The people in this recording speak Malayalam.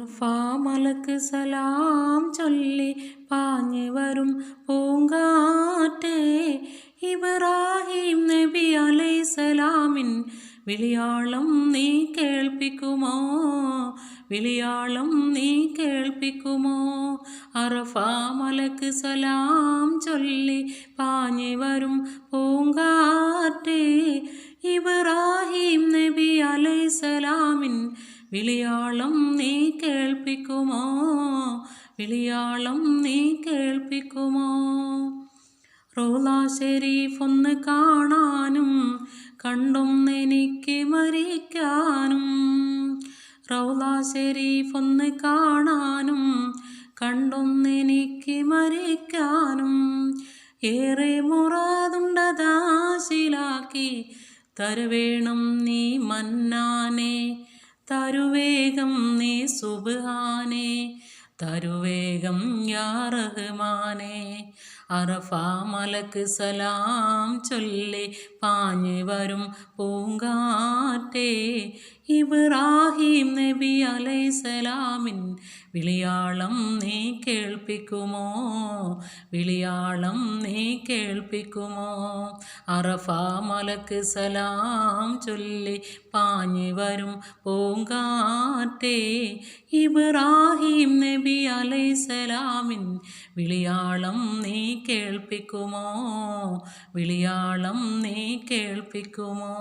അറുഫാമലക്ക് സലാം ചൊല്ലി പാഞ്ഞു വരും പൂങ്കാറ്റേ, ഇബ്രാഹിം നബി അലൈഹിസ്സലാമിൻ വിളിയാളം നീ കേൾപ്പിക്കുമോ? വിളിയാളം നീ കേൾപ്പിക്കുമോ? അറുഫാമലക്ക് സലാം ചൊല്ലി പാഞ്ഞു വരും പൂങ്കാറ്റേ, ഇബ്രാഹിം നബി അലൈഹിസ്സലാമിൻ വിളിയാളം നീ കേൾപ്പിക്കുമോ? വിളിയാളം നീ കേൾപ്പിക്കുമോ? റൗള ശരീഫ് ഒന്ന് കാണാനും കണ്ടൊന്നെനിക്ക് മരിക്കാനും. റൗള ശരീഫ് ഒന്ന് കാണാനും കണ്ടൊന്നെനിക്ക് മരിക്കാനും. ഏറെ മുറാദുണ്ടതാശിലാക്കി തരുവേണം നീ മന്നാനെ, തരുവേഗം നീ സുബ്ഹാനേ, തരുവേഗം യാ റഹ്മാനേ. അറഫാമലക്ക് സലാം ചൊല്ലി പാഞ്ഞു വരും പൂങ്കാറ്റേ, ഇബ്രാഹിം നബി അലൈഹിസ്സലാമിൻ വിളിയാളം നീ കേൾപ്പിക്കുമോ? വിളിയാളം നീ കേൾപ്പിക്കുമോ? അറഫാമലക്ക് സലാം ചൊല്ലി പാഞ്ഞു വരും പൂങ്കാറ്റേ, ഇബ്രാഹിം നബി അലൈഹിസ്സലാമിൻ വിളിയാളം നീ കേൾപ്പിക്കുമോ? വിളിയാളം നീ കേൾപ്പിക്കുമോ?